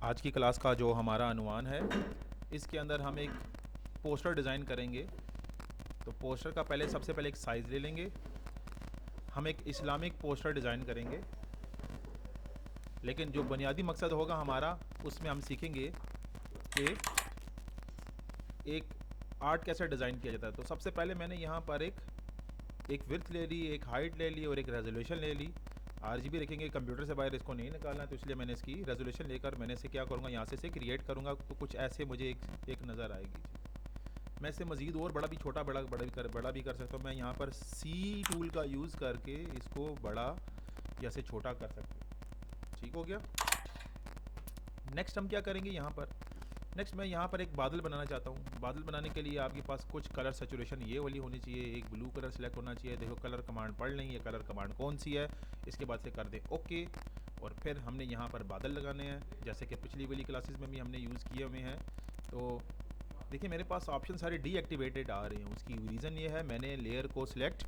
आज की क्लास का जो हमारा अनुमान है, इसके अंदर हम एक पोस्टर डिज़ाइन करेंगे। तो पोस्टर का सबसे पहले एक साइज़ ले लेंगे। हम एक इस्लामिक पोस्टर डिज़ाइन करेंगे, लेकिन जो बुनियादी मकसद होगा हमारा, उसमें हम सीखेंगे कि एक आर्ट कैसे डिज़ाइन किया जाता है। तो सबसे पहले मैंने यहाँ पर एक विड्थ ले ली, एक हाइट ले ली और एक रेजोल्यूशन ले ली। RGB रखेंगे, कंप्यूटर से बाहर इसको नहीं निकालना, तो इसलिए मैंने इसकी रेजोल्यूशन लेकर मैंने इसे क्या करूँगा, यहाँ से इसे क्रिएट करूँगा। तो कुछ ऐसे मुझे एक नज़र आएगी। मैं इसे मज़ीद और बड़ा भी, छोटा बड़ा भी कर सकता हूँ। मैं यहाँ पर C टूल का यूज़ करके इसको बड़ा या से छोटा कर सकते हैं। ठीक हो गया। नेक्स्ट हम क्या करेंगे, यहाँ पर नेक्स्ट मैं यहाँ पर एक बादल बनाना चाहता हूँ। बादल बनाने के लिए आपके पास कुछ कलर सैचुरेशन ये वाली होनी चाहिए, एक ब्लू कलर सेलेक्ट होना चाहिए। देखो कलर कमांड पढ़ लें, ये कलर कमांड कौन सी है, इसके बाद से कर दें ओके। और फिर हमने यहाँ पर बादल लगाने हैं, जैसे कि पिछली वाली क्लासेस में भी हमने यूज़ किए हुए हैं। तो देखिए मेरे पास ऑप्शन सारे डीएक्टिवेटेड आ रहे हैं। उसकी रीज़न ये है, मैंने लेयर को सिलेक्ट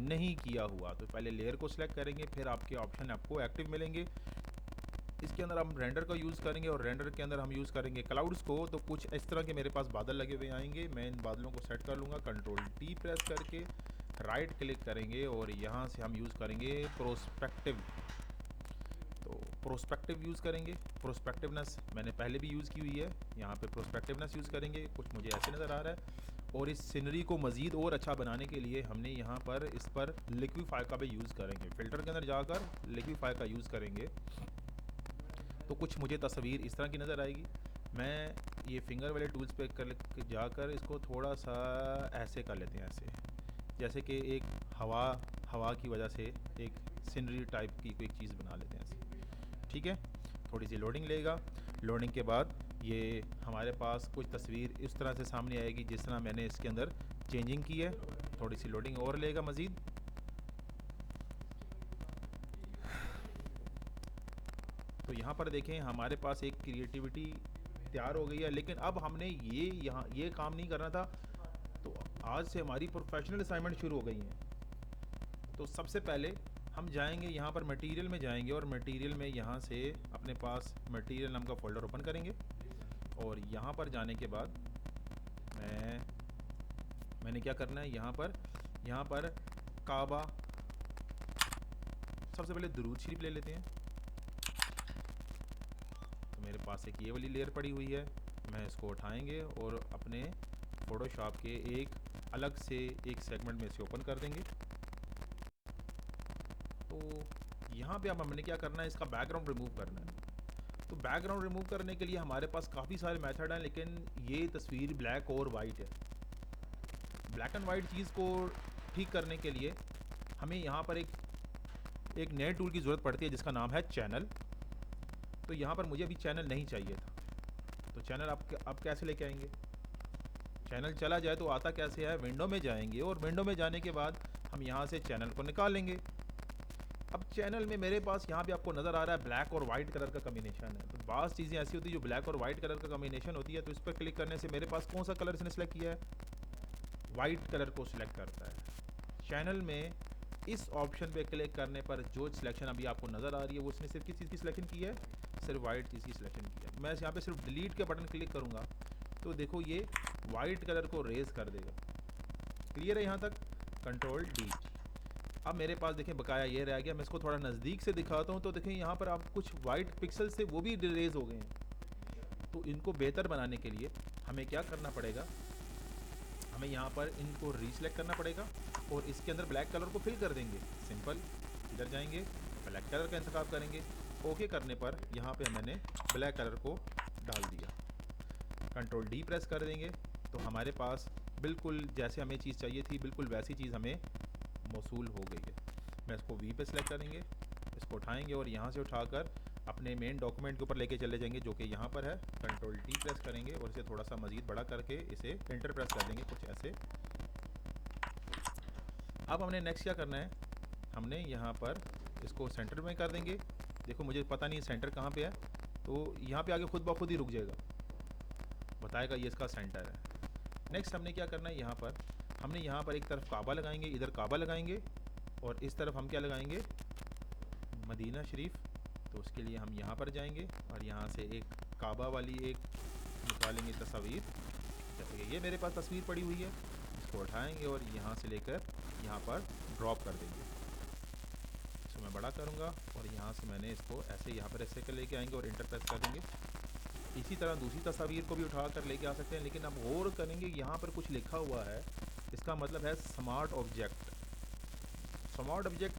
नहीं किया हुआ। तो पहले लेयर को सिलेक्ट करेंगे, फिर आपके ऑप्शन आपको एक्टिव मिलेंगे। इसके अंदर हम रेंडर का यूज़ करेंगे और रेंडर के अंदर हम यूज़ करेंगे क्लाउड्स को। तो कुछ इस तरह के मेरे पास बादल लगे हुए आएंगे। मैं इन बादलों को सेट कर लूँगा, कंट्रोल T प्रेस करके राइट क्लिक करेंगे और यहाँ से हम यूज़ करेंगे प्रोस्पेक्टिव। तो प्रोस्पेक्टिव यूज़ करेंगे। प्रोस्पेक्टिवनेस मैंने पहले भी यूज़ की हुई है, यहाँ पे प्रोस्पेक्टिवनेस यूज़ करेंगे। कुछ मुझे ऐसे नज़र आ रहा है। और इस सीनरी को मज़ीद और अच्छा बनाने के लिए हमने यहाँ पर इस पर लिक्विफाई का भी यूज़ करेंगे। फ़िल्टर के अंदर जाकर लिक्विफाई का यूज़ करेंगे तो कुछ मुझे तस्वीर इस तरह की नज़र आएगी। मैं ये फिंगर वाले टूल्स पे कर जाकर इसको थोड़ा सा ऐसे कर लेते हैं, ऐसे जैसे कि एक हवा की वजह से एक सीनरी टाइप की कोई चीज़ बना लेते हैं ऐसे। ठीक है, थोड़ी सी लोडिंग लेगा। लोडिंग के बाद ये हमारे पास कुछ तस्वीर इस तरह से सामने आएगी जिस तरह मैंने इसके अंदर चेंजिंग की है। थोड़ी सी लोडिंग और लेगा मज़ीद। तो यहाँ पर देखें हमारे पास एक क्रिएटिविटी तैयार हो गई है। लेकिन अब हमने ये काम नहीं करना था, तो आज से हमारी प्रोफेशनल असाइनमेंट शुरू हो गई हैं। तो सबसे पहले हम जाएंगे यहाँ पर मटेरियल में जाएंगे और मटेरियल में यहाँ से अपने पास मटेरियल नाम का फोल्डर ओपन करेंगे। और यहाँ पर जाने के बाद मैंने क्या करना है, यहाँ पर काबा, सबसे पहले दुरूद शरीफ ले लेते हैं। मेरे पास एक ये वाली लेयर पड़ी हुई है, मैं इसको उठाएंगे और अपने फोटोशॉप के एक अलग से एक सेगमेंट में इसे ओपन कर देंगे। तो यहाँ पे अब हमने क्या करना है, इसका बैकग्राउंड रिमूव करना है। तो बैकग्राउंड रिमूव करने के लिए हमारे पास काफ़ी सारे मेथड हैं, लेकिन ये तस्वीर ब्लैक और वाइट है। ब्लैक एंड वाइट चीज़ को ठीक करने के लिए हमें यहाँ पर एक नए टूल की ज़रूरत पड़ती है जिसका नाम है चैनल। तो यहाँ पर मुझे अभी चैनल नहीं चाहिए था, तो चैनल आप कैसे लेके आएंगे। चैनल चला जाए तो आता कैसे है, विंडो में जाएंगे और विंडो में जाने के बाद हम यहाँ से चैनल को निकालेंगे। अब चैनल में मेरे पास यहाँ पे आपको नज़र आ रहा है ब्लैक और वाइट कलर का कम्बिनेशन है। तो बाज़ चीज़ें ऐसी होती है जो ब्लैक और वाइट कलर का कम्बिनेशन होती है। तो इस पर क्लिक करने से मेरे पास कौन सा कलर इसने सेलेक्ट किया है, वाइट कलर को सिलेक्ट करता है। चैनल में इस ऑप्शन पे क्लिक करने पर जो सिलेक्शन अभी आपको नज़र आ रही है वो उसने सिर्फ किस चीज़ की सिलेक्शन की है, सिर्फ वाइट चीज़ की सिलेक्शन की है। मैं यहाँ पे सिर्फ डिलीट के बटन क्लिक करूँगा तो देखो ये वाइट कलर को रेज कर देगा। क्लियर है यहाँ तक, कंट्रोल D। अब मेरे पास देखें बकाया ये रह गया। मैं इसको थोड़ा नज़दीक से दिखाता हूँ तो देखें यहाँ पर आप कुछ वाइट पिक्सल से वो भी रेज हो गए हैं। तो इनको बेहतर बनाने के लिए हमें क्या करना पड़ेगा, हमें यहाँ पर इनको रीसेलेक्ट करना पड़ेगा और इसके अंदर ब्लैक कलर को फिल कर देंगे। सिंपल, इधर जाएंगे, ब्लैक कलर का इंतखाब करेंगे। ओके करने पर यहाँ पे मैंने ब्लैक कलर को डाल दिया। कंट्रोल D प्रेस कर देंगे तो हमारे पास बिल्कुल जैसे हमें चीज़ चाहिए थी बिल्कुल वैसी चीज़ हमें मौसूल हो गई है। मैं इसको V पे सेलेक्ट करेंगे, इसको उठाएंगे और यहाँ से उठाकर अपने मेन डॉक्यूमेंट के ऊपर लेके चले जाएंगे जो कि यहाँ पर है। कंट्रोल T प्रेस करेंगे और इसे थोड़ा सा मज़ीद बड़ा करके इसे एंटर प्रेस कर देंगे, कुछ ऐसे। अब हमने नेक्स्ट क्या करना है, हमने यहाँ पर इसको सेंटर में कर देंगे। देखो मुझे पता नहीं सेंटर कहाँ पे है, तो यहाँ पे आगे खुद ब खुद ही रुक जाएगा, बताएगा ये इसका सेंटर है। नेक्स्ट हमने क्या करना है, हमने यहाँ पर एक तरफ काबा लगाएंगे, इधर काबा लगाएंगे और इस तरफ हम क्या लगाएंगे, मदीना शरीफ। तो उसके लिए हम यहाँ पर जाएंगे और यहाँ से एक काबा वाली एक निकालेंगे तस्वीर। जैसे कि ये मेरे पास तस्वीर पड़ी हुई है, इसको उठाएंगे और यहाँ से लेकर यहाँ पर ड्रॉप कर देंगे। इसको मैं बड़ा करूँगा और यहाँ से मैंने इसको ऐसे यहाँ पर ऐसे कर लेके आएंगे और इंटर प्रेस कर देंगे। इसी तरह दूसरी तस्वीर को भी उठा कर लेके आ सकते हैं, लेकिन अब गौर करेंगे यहाँ पर कुछ लिखा हुआ है, इसका मतलब है स्मार्ट ऑब्जेक्ट। स्मार्ट ऑब्जेक्ट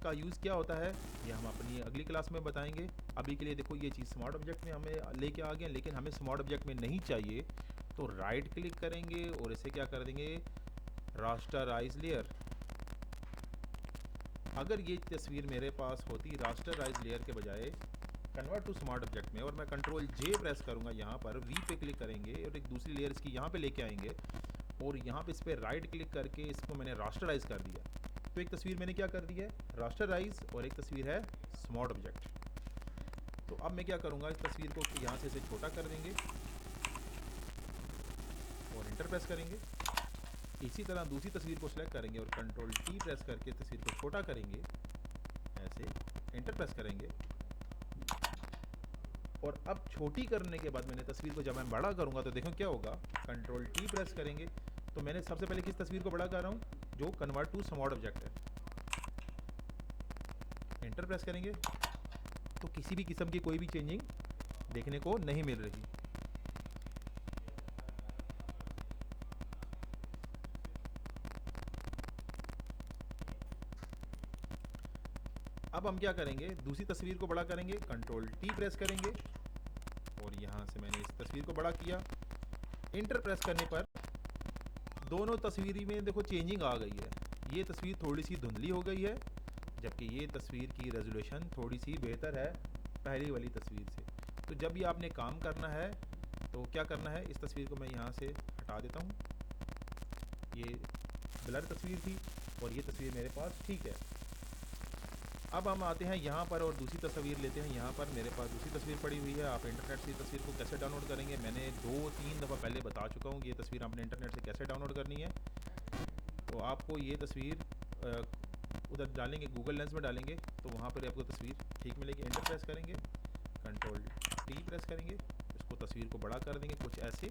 का यूज़ क्या होता है ये हम अपनी अगली क्लास में बताएंगे। अभी के लिए देखो ये चीज़ स्मार्ट ऑब्जेक्ट में हमें लेके आ गए, लेकिन हमें स्मार्ट ऑब्जेक्ट में नहीं चाहिए, तो राइट क्लिक करेंगे और इसे क्या कर देंगे, रास्टराइज लेयर। अगर ये तस्वीर मेरे पास होती रास्टराइज लेयर के बजाय कन्वर्ट टू स्मार्ट ऑब्जेक्ट में, और मैं कंट्रोल जे प्रेस करूँगा, यहाँ पर वी पे क्लिक करेंगे और एक दूसरी लेयर इसकी यहाँ पे लेके आएंगे और यहाँ पे इस पर राइट क्लिक करके इसको मैंने रास्टराइज कर दिया। तो एक तस्वीर मैंने क्या कर दी है, रास्टराइज, और एक तस्वीर है स्मार्ट ऑब्जेक्ट। तो अब मैं क्या करूँगा, इस तस्वीर को यहाँ से इसे छोटा कर देंगे और इंटर प्रेस करेंगे। इसी तरह दूसरी तस्वीर को सिलेक्ट करेंगे और कंट्रोल टी प्रेस करके तस्वीर को छोटा करेंगे, ऐसे इंटर प्रेस करेंगे। और अब छोटी करने के बाद मैंने तस्वीर को जब मैं बड़ा करूँगा तो देखो क्या होगा, कंट्रोल टी प्रेस करेंगे तो मैंने सबसे पहले किस तस्वीर को बड़ा कर रहा हूँ, जो कन्वर्ट टू स्मार्ट ऑब्जेक्ट है। इंटर प्रेस करेंगे तो किसी भी किस्म की कोई भी चेंजिंग देखने को नहीं मिल रही। अब हम क्या करेंगे, दूसरी तस्वीर को बड़ा करेंगे, कंट्रोल टी प्रेस करेंगे और यहाँ से मैंने इस तस्वीर को बड़ा किया। इंटर प्रेस करने पर दोनों तस्वीरी में देखो चेंजिंग आ गई है। ये तस्वीर थोड़ी सी धुंधली हो गई है, जबकि ये तस्वीर की रेजोल्यूशन थोड़ी सी बेहतर है पहली वाली तस्वीर से। तो जब ये आपने काम करना है तो क्या करना है, इस तस्वीर को मैं यहाँ से हटा देता हूँ, ये ब्लर तस्वीर थी और ये तस्वीर मेरे पास ठीक है। अब हम आते हैं यहाँ पर और दूसरी तस्वीर लेते हैं। यहाँ पर मेरे पास दूसरी तस्वीर पड़ी हुई है। आप इंटरनेट से तस्वीर को कैसे डाउनलोड करेंगे मैंने 2-3 दफ़ा पहले बता चुका हूँ, ये तस्वीर आपने इंटरनेट से कैसे डाउनलोड करनी है। तो आपको ये तस्वीर उधर डालेंगे, गूगल लेंस में डालेंगे तो वहाँ पर आपको तस्वीर ठीक मिलेगी। इंटर प्रेस करेंगे, कंट्रोल टी प्रेस करेंगे, इसको तस्वीर को बड़ा कर देंगे कुछ ऐसे,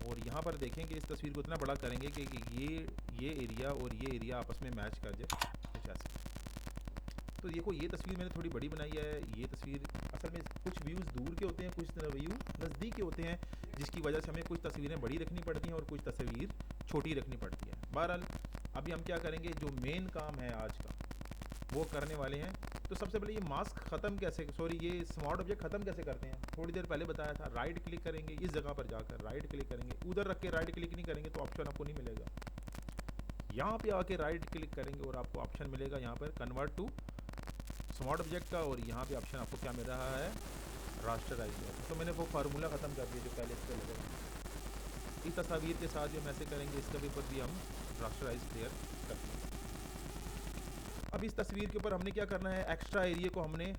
और यहाँ पर देखेंगे इस तस्वीर को इतना बड़ा करेंगे कि ये एरिया और ये एरिया आपस में मैच कर जाए कुछ ऐसे। तो देखो ये तस्वीर मैंने थोड़ी बड़ी बनाई है। ये तस्वीर असल में कुछ व्यूज़ दूर के होते हैं, कुछ व्यू नज़दीक के होते हैं, जिसकी वजह से हमें कुछ तस्वीरें बड़ी रखनी पड़ती हैं और कुछ तस्वीर छोटी रखनी पड़ती है। बहरहाल अभी हम क्या करेंगे, जो मेन काम है आज का वो करने वाले हैं। तो सबसे पहले ये मास्क ख़त्म कैसे, ये स्मार्ट ऑब्जेक्ट ख़त्म कैसे करते हैं, थोड़ी देर पहले बताया था। राइट क्लिक करेंगे, इस जगह पर जाकर राइट क्लिक करेंगे, उधर रख के राइट क्लिक नहीं करेंगे तो ऑप्शन आपको नहीं मिलेगा। यहाँ पे आके राइट क्लिक करेंगे और आपको ऑप्शन मिलेगा यहाँ पर कन्वर्ट टू स्मार्ट ऑब्जेक्ट का, और यहाँ पे ऑप्शन आपको क्या मिल रहा है, रास्टराइज लेयर। तो मैंने वो फार्मूला ख़त्म कर दिया जो पहले इस पर लगा। इस तस्वीर के साथ जो हम ऐसे करेंगे इसका भी ऊपर भी हम रास्टराइज लेयर करते हैं। अब इस तस्वीर के ऊपर हमने क्या करना है, एक्स्ट्रा एरिया को हमने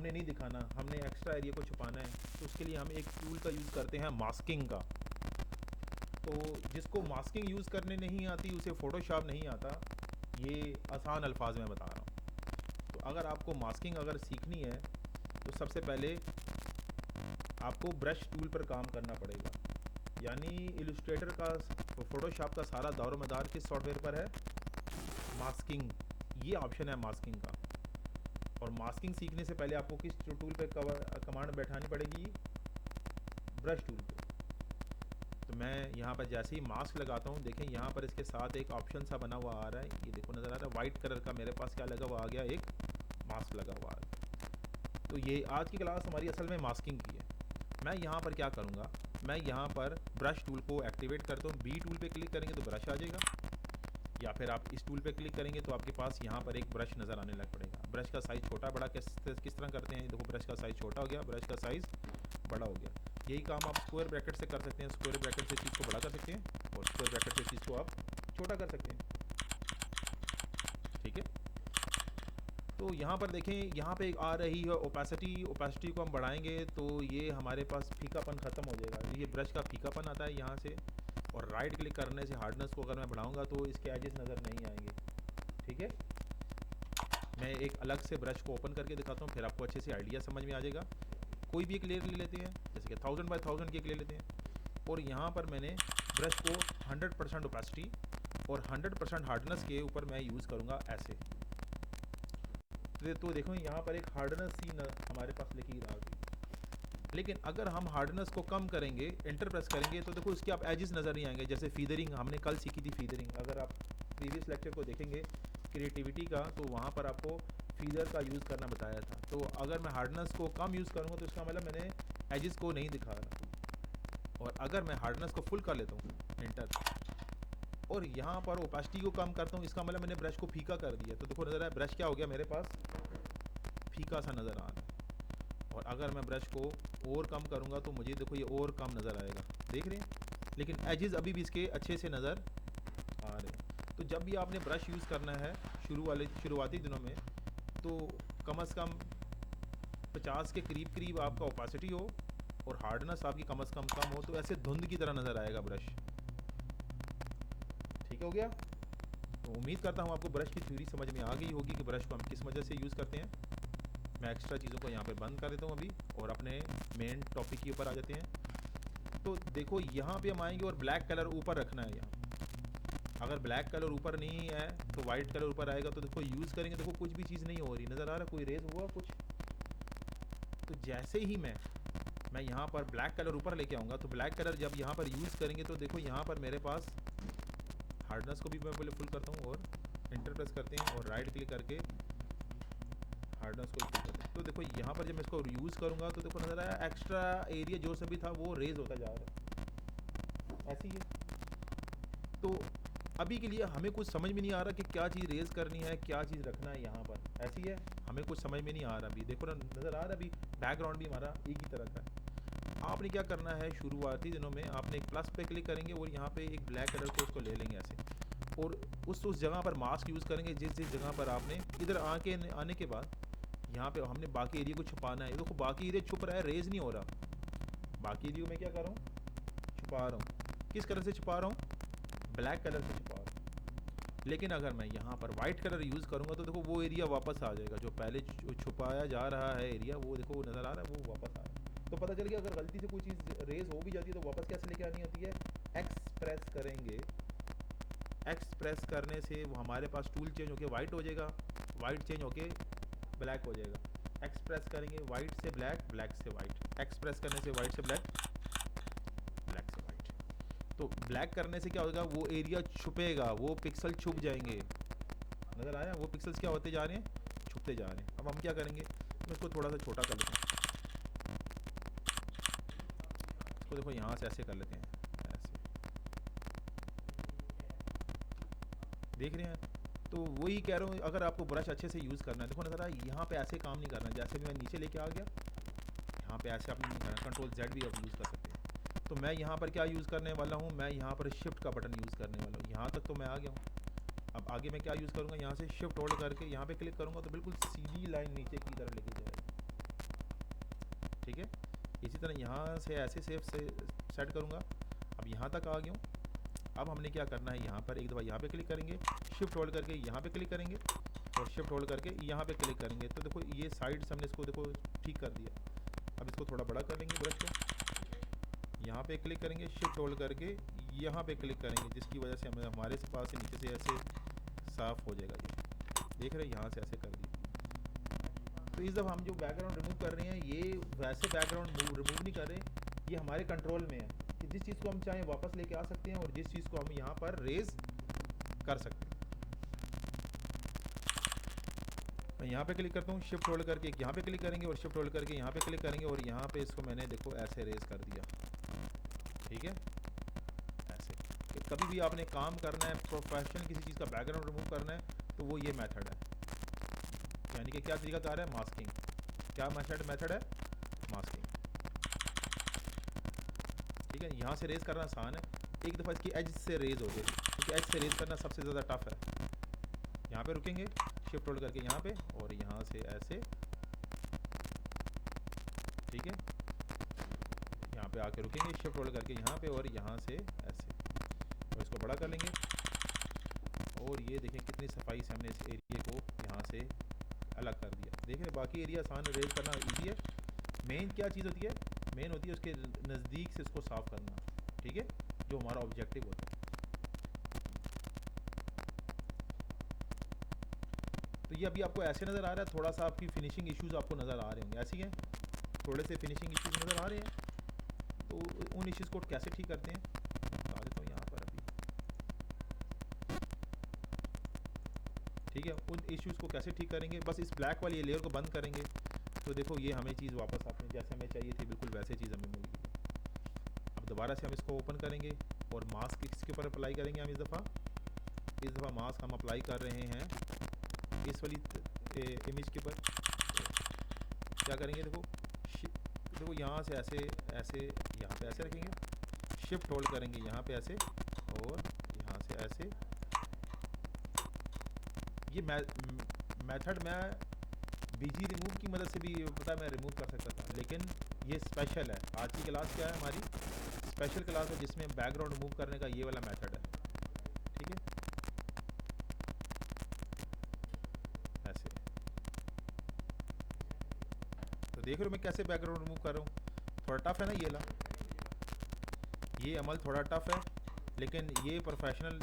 नहीं दिखाना, हमने एक्स्ट्रा एरिया को छुपाना है। तो उसके लिए हम एक टूल का यूज़ करते हैं, मास्किंग का। तो जिसको मास्किंग यूज़ करने नहीं आती उसे फ़ोटोशॉप नहीं आता, ये आसान अल्फाज में बता रहा हूँ। तो अगर आपको मास्किंग अगर सीखनी है तो सबसे पहले आपको ब्रश टूल पर काम करना पड़ेगा। यानी इलस्ट्रेटर का, फ़ोटोशॉप का सारा दारो मदार किस सॉफ्टवेयर पर है, मास्किंग। ये ऑप्शन है मास्किंग का। और मास्किंग सीखने से पहले आपको किस टूल पे कमांड बैठानी पड़ेगी, ब्रश टूल पे। तो मैं यहाँ पर जैसे ही मास्क लगाता हूँ, देखें यहाँ पर इसके साथ एक ऑप्शन सा बना हुआ आ रहा है, ये देखो नज़र आ रहा है वाइट कलर का, मेरे पास क्या लगा हुआ आ गया, एक मास्क लगा हुआ आ गया। तो ये आज की क्लास हमारी असल में मास्किंग की है। मैं यहाँ पर क्या करूँगा, मैं यहाँ पर ब्रश टूल को एक्टिवेट करता हूँ। बी टूल पे क्लिक करेंगे तो ब्रश आ जाएगा, या फिर आप इस टूल पे क्लिक करेंगे तो आपके पास यहाँ पर एक ब्रश नज़र आने लग पड़ेगा। ब्रश का साइज़ छोटा बड़ा किस तरह करते हैं, देखो ब्रश का साइज़ छोटा हो गया, ब्रश का साइज़ बड़ा हो गया। यही काम आप स्क्वायर ब्रैकेट से कर सकते हैं। स्क्वायर ब्रैकेट से चीज़ को बड़ा कर सकते हैं और स्क्वायर ब्रैकेट से चीज़ को आप छोटा कर सकते हैं, ठीक है। तो यहाँ पर देखें, यहाँ पे आ रही है ओपेसिटी को हम बढ़ाएंगे तो ये हमारे पास फीकापन ख़त्म हो जाएगा। ये ब्रश का फीकापन आता है यहाँ से, और राइट क्लिक करने से हार्डनेस को अगर मैं बढ़ाऊँगा तो इसके एजेस नज़र नहीं आएंगे, ठीक है। मैं एक अलग से ब्रश को ओपन करके दिखाता हूँ, फिर आपको अच्छे से आइडिया समझ में आ जाएगा। कोई भी एक लेयर ले लेते हैं, जैसे कि 1000 बाय 1000 की एक ले लेते हैं, और यहाँ पर मैंने ब्रश को 100% ओपेसिटी और 100% हार्डनेस के ऊपर मैं यूज़ करूँगा ऐसे। तो देखो यहाँ पर एक हार्डनेस सी हमारे पास लकीर आ गई। लेकिन अगर हम हार्डनेस को कम करेंगे, एंटर प्रेस करेंगे, तो देखो इसके आप एजेस नज़र नहीं आएंगे। जैसे फीदरिंग हमने कल सीखी थी, फीदरिंग अगर आप प्रीवियस लेक्चर को देखेंगे क्रिएटिविटी का, तो वहाँ पर आपको फीदर का यूज़ करना बताया था। तो अगर मैं हार्डनेस को कम यूज़ करूँगा तो इसका मतलब मैंने एजेस को नहीं दिखा रहा। और अगर मैं हार्डनेस को फुल कर लेता हूँ, एंटर, और यहाँ पर ओपेसिटी को कम करता हूँ, इसका मतलब मैंने ब्रश को फीका कर दिया। तो देखो नज़र आया ब्रश क्या हो गया मेरे पास, फीका सा नज़र आ रहा है। और अगर मैं ब्रश को और कम करूँगा तो मुझे देखो ये और कम नज़र आएगा, देख रहे हैं। लेकिन एजेस अभी भी इसके अच्छे से नज़र आ रहे हैं। तो जब भी आपने ब्रश यूज़ करना है शुरुआती दिनों में, तो कम से कम 50 के करीब आपका ओपेसिटी हो और हार्डनेस आपकी कम से कम हो, तो ऐसे धुंध की तरह नज़र आएगा ब्रश। ठीक हो गया। तो उम्मीद करता हूँ आपको ब्रश की थ्योरी समझ में आ गई होगी कि ब्रश को हम किस वजह से यूज़ करते हैं। मैं एक्स्ट्रा चीज़ों को यहाँ पे बंद कर देता हूँ अभी, और अपने मेन टॉपिक के ऊपर आ जाते हैं। तो देखो यहाँ पे हम आएंगे और ब्लैक कलर ऊपर रखना है। यहाँ अगर ब्लैक कलर ऊपर नहीं है तो वाइट कलर ऊपर आएगा। तो देखो यूज़ करेंगे, देखो कुछ भी चीज़ नहीं हो रही, नज़र आ रहा कोई रेज हुआ कुछ। तो जैसे ही मैं यहाँ पर ब्लैक कलर ऊपर लेके आऊँगा, तो ब्लैक कलर जब यहाँ पर यूज़ करेंगे तो देखो यहाँ पर मेरे पास हार्डनेस को भी मैं पहले फुल करता हूँ और एंटर प्रेस करते हैं और राइट क्लिक करके हार्डनेस को फुल करते हैं। तो देखो यहाँ पर जब मैं इसको यूज़ करूँगा तो देखो नज़र आया एक्स्ट्रा एरिया जो सभी था वो रेज होता जा रहा है, ऐसे ही है। तो अभी के लिए हमें कुछ समझ में नहीं आ रहा कि क्या चीज़ रेज करनी है, क्या चीज़ रखना है। यहाँ पर ऐसी है, हमें कुछ समझ में नहीं आ रहा। अभी देखो ना नज़र आ रहा है, अभी बैकग्राउंड भी हमारा एक ही तरह का है। आपने क्या करना है, शुरुआती दिनों में आपने एक प्लस पे क्लिक करेंगे और यहाँ पे एक ब्लैक कलर को उसको ले लेंगे ऐसे, और उस जगह पर मास्क यूज़ करेंगे जिस जगह पर आपने इधर आने के बाद यहाँ पे हमने बाकी एरिया को छुपाना है। देखो बाकी एरिया छुप रहा है, रेज नहीं हो रहा। बाकी एरिया में क्या कर रहा हूँ, छुपा रहा हूँ। किस कलर से छुपा रहा हूँ, ब्लैक कलर से छुपा रहा हूँ। लेकिन अगर मैं यहाँ पर वाइट कलर यूज़ करूँगा तो देखो वो एरिया वापस आ जाएगा, जो पहले छुपाया जा रहा है एरिया, वो देखो वो नज़र आ रहा है, वो वापस आ रहा है। तो पता चल गया अगर गलती से कोई चीज़ रेज हो भी जाती है तो वापस कैसे लेके आनी होती है, एक्सप्रेस करेंगे। एक्सप्रेस करने से वो हमारे पास टूल चेंज होके वाइट हो जाएगा, वाइट चेंज होके ब्लैक हो जाएगा। एक्सप्रेस करेंगे वाइट से ब्लैक, ब्लैक से वाइट। एक्सप्रेस करने से वाइट से ब्लैक, ब्लैक से वाइट। तो ब्लैक करने से क्या होगा, वो एरिया छुपेगा, वो पिक्सल छुप जाएंगे। नज़र आया, वो पिक्सल्स क्या होते जा रहे हैं, छुपते जा रहे हैं। अब हम क्या करेंगे, मैं इसको थोड़ा सा छोटा कर लेते हैं। इसको देखो यहाँ से ऐसे कर लेते हैं, ऐसे देख रहे हैं। तो वही कह रहा हूँ, अगर आपको ब्रश अच्छे से यूज़ करना है, देखो नज़र आया यहाँ पे ऐसे काम नहीं करना। जैसे भी मैं नीचे लेके आ गया, यहाँ पे ऐसे आपने नहीं करना, कंट्रोल जेड भी आप यूज़ कर सकते हैं। तो मैं यहाँ पर क्या यूज़ करने वाला हूँ, मैं यहाँ पर शिफ्ट का बटन यूज़ करने वाला हूँ। यहाँ तक तो मैं आ गया हूँ। अब आगे मैं क्या यूज़ करूँगा, यहाँ से शिफ्ट होल्ड करके यहाँ पे क्लिक करूँगा तो बिल्कुल सीधी लाइन नीचे की तरफ लेके जाएगा। ठीक है, इसी तरह यहाँ से ऐसे सेफ से सेट करूँगा। अब यहाँ तक आ गया हूँ। अब हमने क्या करना है, यहाँ पर एक दफ़ा यहाँ पे क्लिक करेंगे, शिफ्ट होल्ड करके यहाँ पे क्लिक करेंगे और शिफ्ट होल्ड करके यहाँ पे क्लिक करेंगे। तो देखो ये साइड से हमने इसको देखो ठीक कर दिया। अब इसको थोड़ा बड़ा कर लेंगे ब्रश को, यहाँ पे क्लिक करेंगे, शिफ्ट होल्ड करके यहाँ पे क्लिक करेंगे, जिसकी वजह से हमें हमारे पास से नीचे से ऐसे साफ़ हो जाएगा। ये देख रहे हैं, यहाँ से ऐसे कर दिया। तो इस दफ़ा हम जो बैकग्राउंड रिमूव कर रहे हैं, ये वैसे बैकग्राउंड रिमूव नहीं कर रहे, ये हमारे कंट्रोल में है कि जिस चीज़ को हम चाहें वापस लेके आ सकते हैं और जिस चीज़ को हम यहाँ पर रेज कर सकते हैं। मैं यहाँ पे क्लिक करता हूँ, शिफ्ट होल्ड करके यहाँ पे क्लिक करेंगे और शिफ्ट होल्ड करके यहाँ पे क्लिक करेंगे और यहाँ पे इसको मैंने देखो ऐसे रेज कर दिया। ठीक है, ऐसे कि कभी भी आपने काम करना है, प्रोफेशनल किसी चीज़ का बैकग्राउंड रिमूव करना है, तो वो ये मेथड है। यानी कि क्या तरीकाकार है, मास्किंग। क्या मेथड है, मास्किंग। ठीक है, यहाँ से रेज करना आसान है, एक दफ़ा इसकी एज से रेज हो जाएगी, क्योंकि एज से रेज करना सबसे ज़्यादा टफ है। यहाँ पे रुकेंगे, शिफ्ट होल्ड करके यहाँ पे और यहाँ से ऐसे। ठीक है, यहाँ पे आके रुकेंगे, शिफ्ट होल्ड करके यहाँ पे और यहाँ से ऐसे, और इसको बड़ा कर लेंगे। और ये देखें कितनी सफाई से हमने इस एरिया को यहाँ से अलग कर दिया। देखें बाकी एरिया आसान रेज करना ईजी है, मेन क्या चीज़ होती है, मेन होती है उसके नज़दीक से उसको साफ़ करना, ठीक है, जो हमारा ऑब्जेक्टिव होता है। तो ये अभी आपको ऐसे नज़र आ रहा है, थोड़ा सा आपकी फिनिशिंग इश्यूज आपको नज़र आ रहे होंगे, ऐसी हैं थोड़े से फिनिशिंग इश्यूज नज़र आ रहे हैं। तो उन इश्यूज़ को कैसे ठीक करते हैं बता देता हूँ यहाँ पर अभी, ठीक है। उन इश्यूज़ को कैसे ठीक करेंगे, बस इस ब्लैक वाली लेयर को बंद करेंगे तो देखो ये हमें चीज़ वापस आपने जैसे हमें चाहिए थी बिल्कुल वैसे चीज़ हमें मिल गई। अब दोबारा से हम इसको ओपन करेंगे और मास्क इसके ऊपर अप्लाई करेंगे हम इस दफ़ा मास्क हम अप्लाई कर रहे हैं इस वाली इमेज के ऊपर। क्या करेंगे, देखो देखो यहाँ से ऐसे ऐसे यहाँ पे ऐसे रखेंगे, शिफ्ट होल्ड करेंगे यहाँ पे ऐसे, और यहाँ से ऐसे। ये मेथड मैं बीजी रिमूव की मदद से भी पता है मैं रिमूव कर सकता था, लेकिन ये स्पेशल है। आज की क्लास क्या है हमारी, स्पेशल क्लास है जिसमें बैकग्राउंड रिमूव करने का ये वाला मेथड है, ठीक है। ऐसे तो देख रहे हो मैं कैसे बैकग्राउंड रिमूव कर रहा हूँ, थोड़ा टफ है ना ये अमल थोड़ा टफ है, लेकिन ये प्रोफेशनल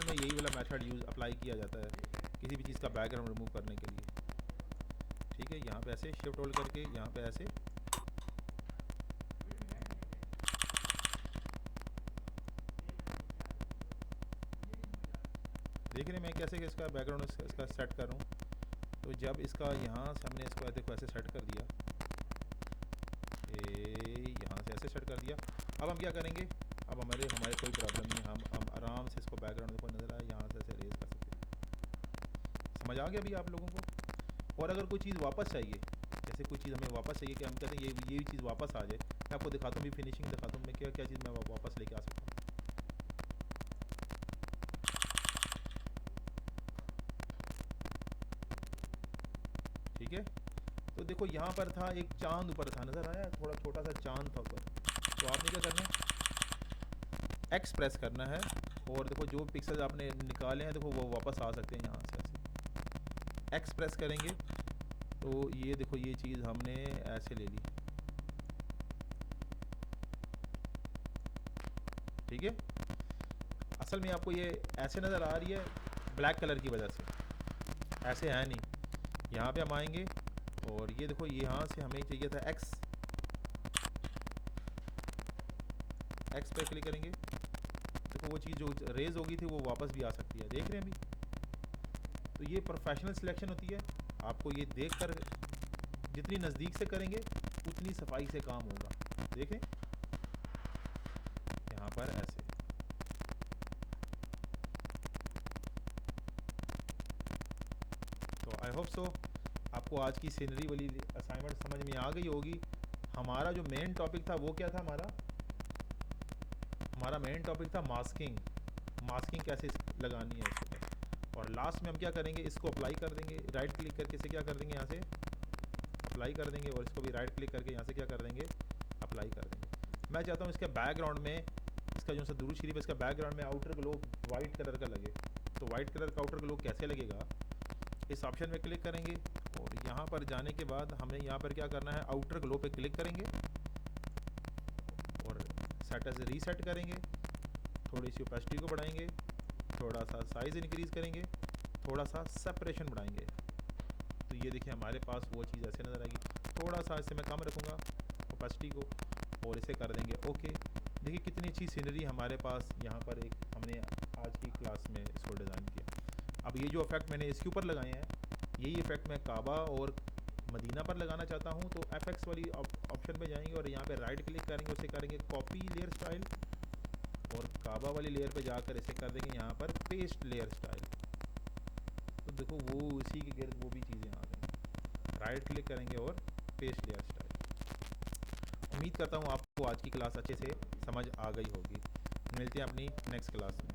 में यही वाला मेथड यूज़ अप्लाई किया जाता है किसी भी चीज़ का बैकग्राउंड रिमूव करने के लिए, ठीक है। यहाँ पे ऐसे शिफ्ट होल्ड करके यहाँ पे ऐसे, देख रहे हैं मैं कैसे इसका बैकग्राउंड इसका सेट कर रहा हूँ। तो जब इसका यहाँ से हमने इसको देखो ऐसे सेट कर दिया, यहाँ से ऐसे सेट कर दिया। अब हम क्या करेंगे, अब हमारे कोई प्रॉब्लम नहीं, हम आराम से इसको बैकग्राउंड देखो नज़र आए यहाँ से ऐसे रेज कर सकते हैं। समझ आ गया अभी आप लोगों को। और अगर कोई चीज़ वापस चाहिए, जैसे कोई चीज़ हमें वापस चाहिए कि हम कहते हैं ये चीज़ वापस आ जाए, मैं आपको दिखाता हूँ भी फिनिशिंग दिखाता हूँ मैं क्या क्या चीज़ मैं वापस लेके आ सकता हूँ। ठीक है, तो देखो यहाँ पर था एक चांद ऊपर था, नज़र आया थोड़ा छोटा सा चांद था ऊपर। तो आपने क्या करना है, एक्स प्रेस करना है, और देखो जो पिक्सेल्स आपने निकाले हैं देखो वो वापस आ सकते हैं यहाँ से ऐसे। एक्स प्रेस करेंगे तो ये देखो ये चीज़ हमने ऐसे ले ली, ठीक है। असल में आपको ये ऐसे नज़र आ रही है ब्लैक कलर की वजह से, ऐसे है नहीं। यहाँ पे हम आएंगे और ये देखो यहाँ से हमें चाहिए था एक्स पे क्लिक करेंगे, देखो वो चीज़ जो रेज होगी थी वो वापस भी आ सकती है, देख रहे हैं अभी। तो ये प्रोफेशनल सिलेक्शन होती है, आपको ये देखकर जितनी नज़दीक से करेंगे उतनी सफाई से काम होगा। देखें यहाँ पर ऐसे, तो आई होप सो आपको आज की सीनरी वाली असाइनमेंट समझ में आ गई होगी। हमारा जो मेन टॉपिक था वो क्या था, हमारा मेन टॉपिक था मास्किंग कैसे लगानी है इसके ऊपर। और लास्ट में हम क्या करेंगे, इसको अप्लाई कर देंगे, राइट क्लिक करके इसे क्या कर देंगे यहाँ से अप्लाई कर देंगे, और इसको भी राइट क्लिक करके यहाँ से क्या कर देंगे अप्लाई कर देंगे। मैं चाहता हूँ इसके बैकग्राउंड में इसका जो सा दुरूद शरीफ है इसका बैकग्राउंड में आउटर ग्लो वाइट कलर का लगे। तो वाइट कलर का आउटर ग्लो कैसे लगेगा, इस ऑप्शन में क्लिक करेंगे और यहाँ पर जाने के बाद हमें यहाँ पर क्या करना है, आउटर ग्लो पे क्लिक करेंगे और सेट एज रीसेट करेंगे, थोड़ी सी ओपेसिटी को बढ़ाएंगे, थोड़ा सा साइज़ इंक्रीज़ करेंगे, थोड़ा सा सेपरेशन बढ़ाएंगे। तो ये देखिए हमारे पास वो चीज़ ऐसे नज़र आएगी। थोड़ा सा इससे मैं कम रखूँगा ओपेसिटी को और इसे कर देंगे ओके। देखिए कितनी अच्छी सीनरी हमारे पास यहाँ पर एक हमने आज की क्लास में इसको डिज़ाइन किया। अब ये जो इफ़ेक्ट मैंने इसके ऊपर लगाए हैं, यही इफ़ेक्ट मैं काबा और मदीना पर लगाना चाहता हूँ। तो एफएक्स वाली ऑप्शन पे जाएंगे और यहाँ पे राइट क्लिक करेंगे, उसे करेंगे कॉपी लेयर स्टाइल, और काबा वाली लेयर पे जाकर इसे कर देंगे यहाँ पर पेस्ट लेयर स्टाइल। तो देखो वो उसी के गिर्द वो भी चीज़ें आ गई। राइट क्लिक करेंगे और पेस्ट लेयर स्टाइल। उम्मीद करता हूँ आपको आज की क्लास अच्छे से समझ आ गई होगी। मिलते हैं अपनी नेक्स्ट क्लास में।